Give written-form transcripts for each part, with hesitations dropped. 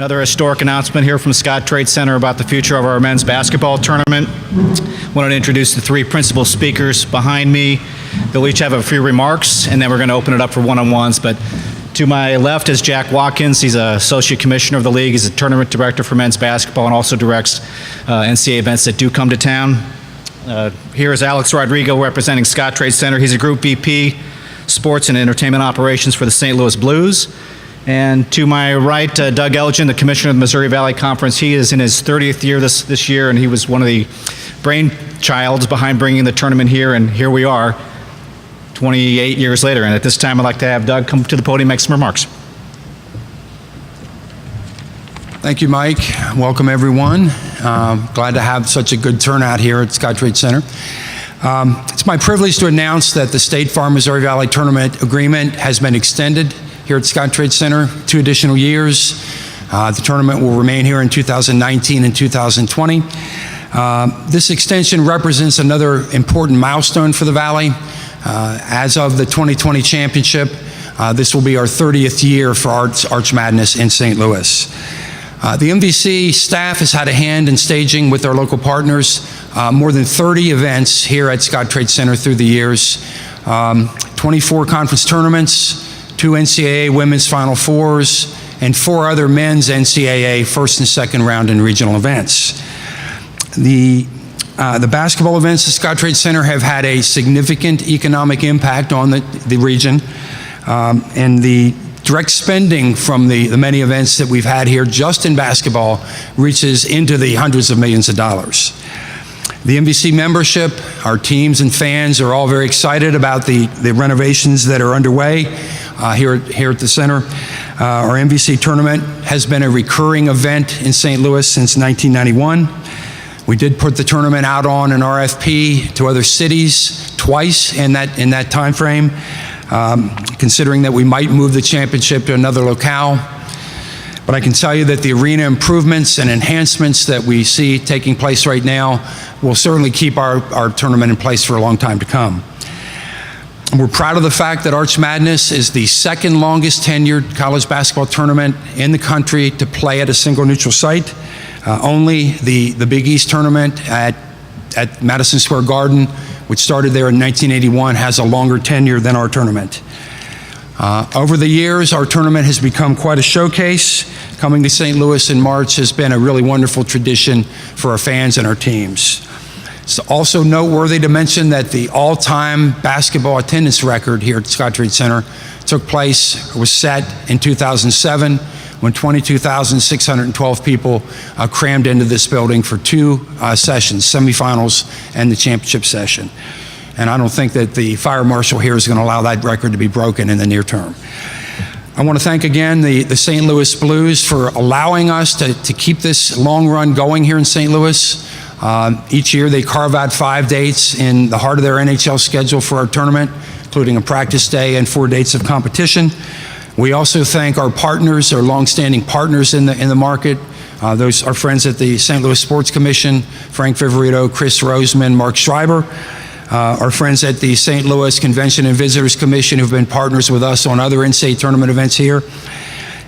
Another historic announcement here from Scottrade Center about the future of our men's basketball tournament. I wanted to introduce the three principal speakers behind me. They'll each have a few remarks, and then we're going to open it up for one-on-ones. But to my left is Jack Watkins. He's an associate commissioner of the league. He's a tournament director for men's basketball and also directs NCAA events that do come to town. Here is Alex Rodrigo representing Scottrade Center. He's a group VP, sports and entertainment operations for the St. Louis Blues. And to my right, Doug Elgin, the commissioner of the Missouri Valley Conference. He is in his 30th year this year, and he was one of the brainchilds behind bringing the tournament here, and here we are 28 years later. And at this time, I'd like to have Doug come to the podium and make some remarks. Thank you, Mike. Welcome, everyone. Glad to have such a good turnout here at Scottrade Center. It's my privilege to announce that the State Farm Missouri Valley Tournament Agreement has been extended here at Scottrade Center 2 additional years. The tournament will remain here in 2019 and 2020. This extension represents another important milestone for the Valley. As of the 2020 championship, this will be our 30th year for Arch Madness in St. Louis. The MVC staff has had a hand in staging with our local partners more than 30 events here at Scottrade Center through the years, 24 conference tournaments, 2 NCAA women's Final Fours, and 4 other men's NCAA first and second round and regional events. The basketball events at Scottrade Center have had a significant economic impact on the region, and the direct spending from the many events that we've had here just in basketball reaches into the hundreds of millions of dollars. The MVC membership, our teams and fans are all very excited about the renovations that are underway here at the center. Our MVC tournament has been a recurring event in St. Louis since 1991. We did put the tournament out on an RFP to other cities twice in that time frame, considering that we might move the championship to another locale. But I can tell you that the arena improvements and enhancements that we see taking place right now will certainly keep our tournament in place for a long time to come. And we're proud of the fact that Arch Madness is the second longest tenured college basketball tournament in the country to play at a single neutral site. Only the Big East tournament at Madison Square Garden, which started there in 1981, has a longer tenure than our tournament. Over the years, our tournament has become quite a showcase. Coming to St. Louis in March has been a really wonderful tradition for our fans and our teams. It's also noteworthy to mention that the all-time basketball attendance record here at Scottrade Center was set in 2007 when 22,612 people crammed into this building for 2 sessions, semifinals and the championship session. And I don't think that the fire marshal here is going to allow that record to be broken in the near term. I want to thank again the St. Louis Blues for allowing us to keep this long run going here in St. Louis. Each year they carve out 5 dates in the heart of their NHL schedule for our tournament, including a practice day and 4 dates of competition. We also thank our partners, our longstanding partners in the market. Those are friends at the St. Louis Sports Commission, Frank Viverito, Chris Roseman, Mark Schreiber. Our friends at the St. Louis Convention and Visitors Commission who've been partners with us on other NCAA tournament events here.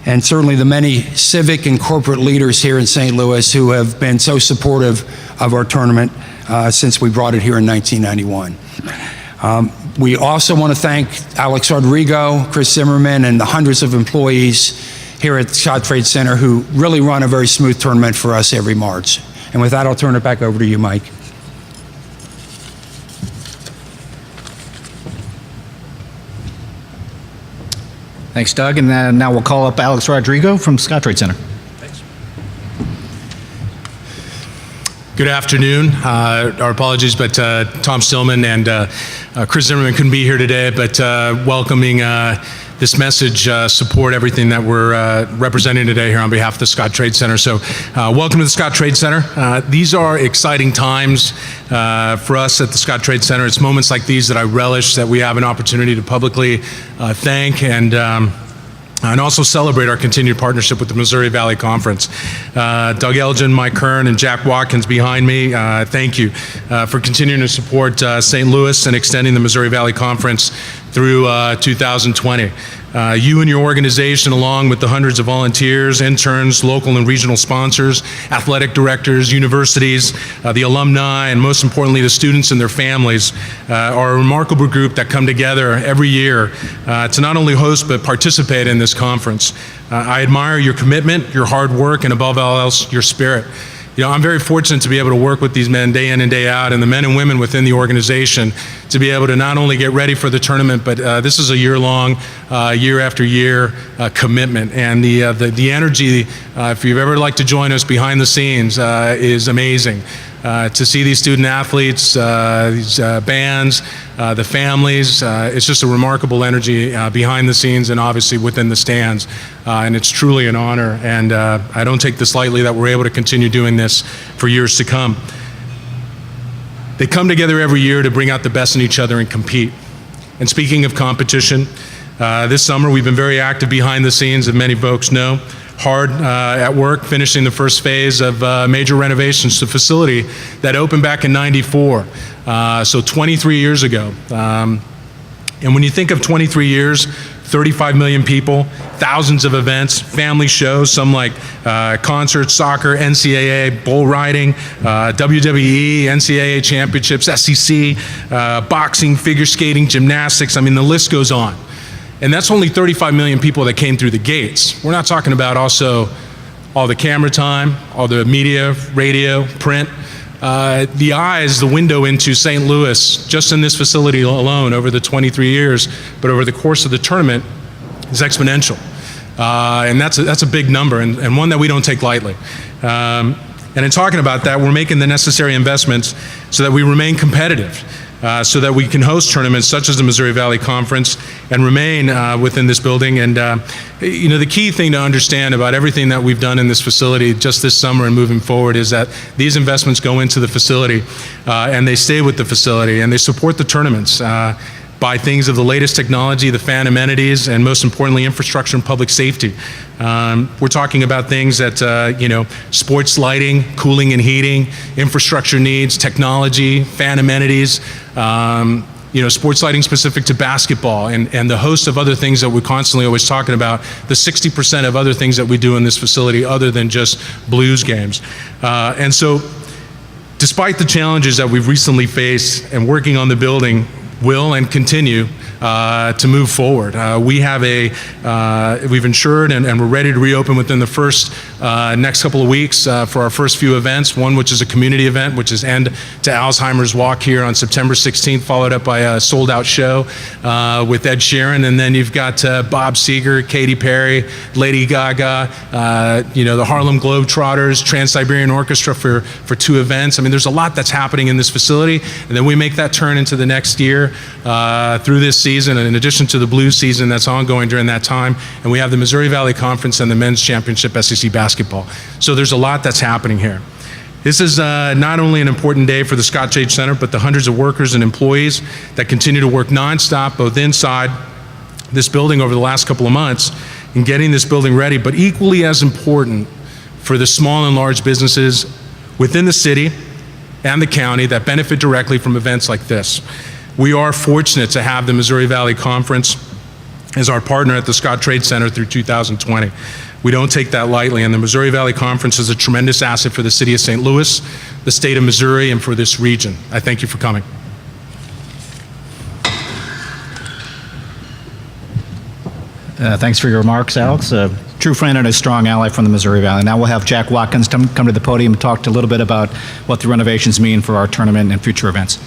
And certainly the many civic and corporate leaders here in St. Louis who have been so supportive of our tournament since we brought it here in 1991. We also want to thank Alex Rodrigo, Chris Zimmerman, and the hundreds of employees here at Scottrade Center who really run a very smooth tournament for us every March. And with that, I'll turn it back over to you, Mike. Thanks, Doug. And now we'll call up Alex Rodrigo from Scottrade Center. Thanks. Good afternoon. Our apologies, but Tom Stillman and Chris Zimmerman couldn't be here today, but welcoming this message, support everything that we're representing today here on behalf of the Scottrade Center. So welcome to the Scottrade Center. These are exciting times for us at the Scottrade Center. It's moments like these that I relish, that we have an opportunity to publicly thank and also celebrate our continued partnership with the Missouri Valley Conference. Doug Elgin, Mike Kern, and Jack Watkins behind me, thank you for continuing to support St. Louis and extending the Missouri Valley Conference through 2020. You and your organization, along with the hundreds of volunteers, interns, local and regional sponsors, athletic directors, universities, the alumni, and most importantly, the students and their families, are a remarkable group that come together every year to not only host but participate in this conference. I admire your commitment, your hard work, and above all else, your spirit. You know, I'm very fortunate to be able to work with these men day in and day out, and the men and women within the organization to be able to not only get ready for the tournament, but this is a year-long, year after year commitment. And the energy, if you've ever liked to join us behind the scenes, is amazing. To see these student athletes, these bands, the families, it's just a remarkable energy behind the scenes and obviously within the stands. And it's truly an honor, and I don't take this lightly that we're able to continue doing this for years to come. They come together every year to bring out the best in each other and compete. And speaking of competition, this summer we've been very active behind the scenes, as many folks know. Hard at work, finishing the first phase of major renovations to the facility that opened back in '94, so 23 years ago. And when you think of 23 years, 35 million people, thousands of events, family shows, some like concerts, soccer, NCAA, bull riding, WWE, NCAA championships, SEC, boxing, figure skating, gymnastics, I mean, the list goes on. And that's only 35 million people that came through the gates. We're not talking about also all the camera time, all the media, radio, print. The eyes, the window into St. Louis, just in this facility alone over the 23 years, but over the course of the tournament, is exponential. And that's a big number, and one that we don't take lightly. And in talking about that, we're making the necessary investments so that we remain competitive. So that we can host tournaments such as the Missouri Valley Conference and remain within this building. And you know, the key thing to understand about everything that we've done in this facility just this summer and moving forward is that these investments go into the facility and they stay with the facility and they support the tournaments by things of the latest technology, the fan amenities, and most importantly, infrastructure and public safety. We're talking about things that, you know, sports lighting, cooling and heating, infrastructure needs, technology, fan amenities, you know, sports lighting specific to basketball, and the host of other things that we're constantly always talking about, the 60% of other things that we do in this facility other than just Blues games. And so, despite the challenges that we've recently faced and working on the building, will and continue to move forward. We've insured and we're ready to reopen within the first next couple of weeks for our first few events. One which is a community event, which is End to Alzheimer's Walk here on September 16th, followed up by a sold-out show with Ed Sheeran, and then you've got Bob Seger, Katy Perry, Lady Gaga, you know, the Harlem Globetrotters, Trans-Siberian Orchestra for 2 events. I mean, there's a lot that's happening in this facility, and then we make that turn into the next year through this season, and in addition to the Blues season that's ongoing during that time, and we have the Missouri Valley Conference and the Men's Championship SEC basketball. So there's a lot that's happening here. This is not only an important day for the Scottrade Center, but the hundreds of workers and employees that continue to work nonstop, both inside this building over the last couple of months in getting this building ready, but equally as important for the small and large businesses within the city and the county that benefit directly from events like this. We are fortunate to have the Missouri Valley Conference as our partner at the Scottrade Center through 2020. We don't take that lightly, and the Missouri Valley Conference is a tremendous asset for the city of St. Louis, the state of Missouri, and for this region. I thank you for coming. Thanks for your remarks, Alex. A true friend and a strong ally from the Missouri Valley. Now we'll have Jack Watkins come to the podium and talk a little bit about what the renovations mean for our tournament and future events.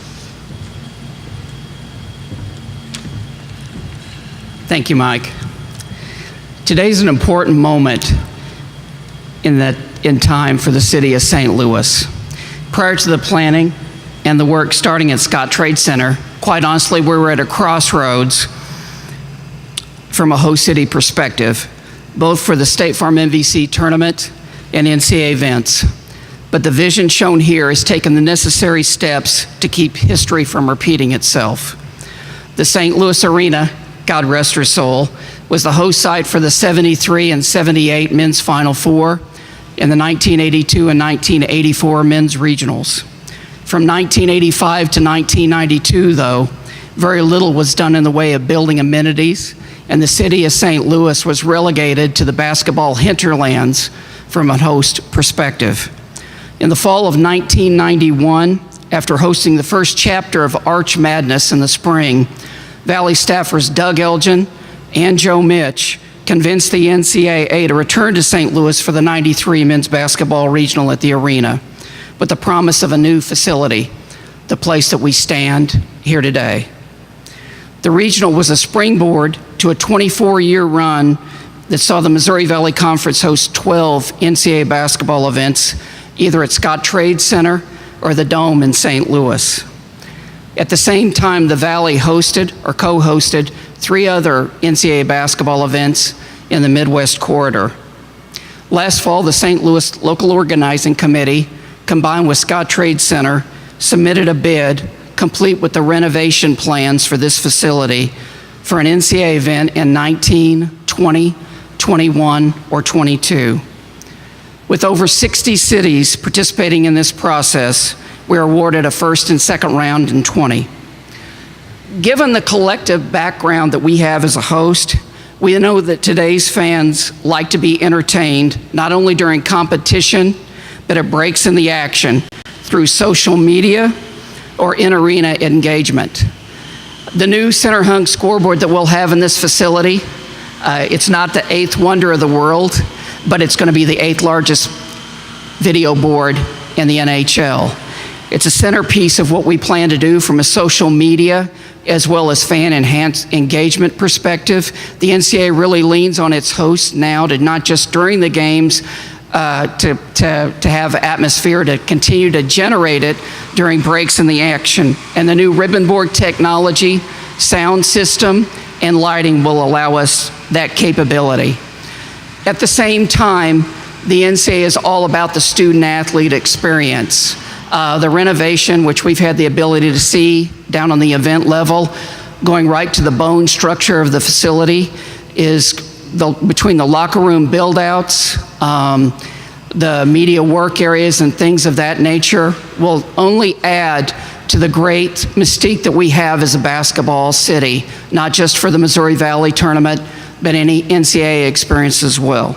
Thank you, Mike. Today's an important moment in time for the city of St. Louis. Prior to the planning and the work starting at Scottrade Center, quite honestly, we were at a crossroads from a host city perspective, both for the State Farm MVC tournament and NCAA events. But the vision shown here has taken the necessary steps to keep history from repeating itself. The St. Louis Arena, God rest her soul, was the host site for the 73 and 78 men's Final Four and the 1982 and 1984 men's regionals. From 1985 to 1992, though, very little was done in the way of building amenities, and the city of St. Louis was relegated to the basketball hinterlands from a host perspective. In the fall of 1991, after hosting the first chapter of Arch Madness in the spring, Valley staffers Doug Elgin and Joe Mitch convinced the NCAA to return to St. Louis for the '93 men's basketball regional at the arena, with the promise of a new facility, the place that we stand here today. The regional was a springboard to a 24-year run that saw the Missouri Valley Conference host 12 NCAA basketball events, either at Scottrade Center or the Dome in St. Louis. At the same time, the Valley hosted or co-hosted 3 other NCAA basketball events in the Midwest corridor. Last fall, the St. Louis Local Organizing Committee, combined with Scottrade Center, submitted a bid complete with the renovation plans for this facility for an NCAA event in 19, 20, 21, or 22. With over 60 cities participating in this process, we are awarded a first and second round in 20. Given the collective background that we have as a host, we know that today's fans like to be entertained not only during competition, but at breaks in the action through social media or in-arena engagement. The new center hung scoreboard that we'll have in this facility, it's not the 8th wonder of the world, but it's going to be the 8th largest video board in the NHL. It's a centerpiece of what we plan to do from a social media as well as fan enhanced engagement perspective. The NCAA really leans on its hosts now to not just during the games to have atmosphere, to continue to generate it during breaks in the action. And the new ribbon board technology, sound system, and lighting will allow us that capability. At the same time, the NCAA is all about the student-athlete experience. The renovation, which we've had the ability to see down on the event level, going right to the bone structure of the facility, is between the locker room build-outs, the media work areas and things of that nature, will only add to the great mystique that we have as a basketball city, not just for the Missouri Valley tournament, but any NCAA experience as well.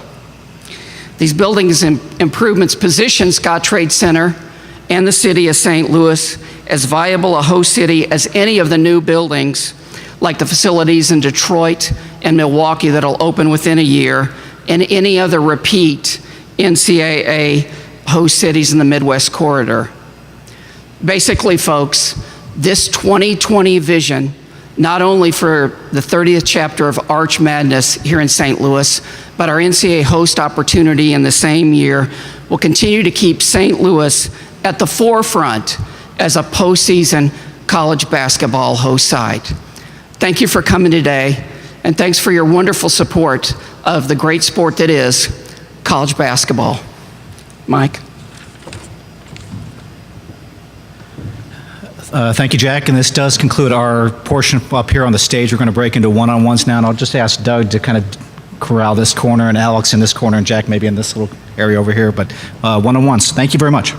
These buildings improvements position Scottrade Center and the city of St. Louis as viable a host city as any of the new buildings, like the facilities in Detroit and Milwaukee that'll open within a year, and any other repeat NCAA host cities in the Midwest corridor. Basically, folks, this 2020 vision, not only for the 30th chapter of Arch Madness here in St. Louis, but our NCAA host opportunity in the same year, will continue to keep St. Louis at the forefront as a postseason college basketball host site. Thank you for coming today, and thanks for your wonderful support of the great sport that is college basketball. Mike? Thank you, Jack, and this does conclude our portion up here on the stage. We're going to break into one-on-ones now, and I'll just ask Doug to kind of corral this corner, and Alex in this corner, and Jack maybe in this little area over here, but one-on-ones. Thank you very much.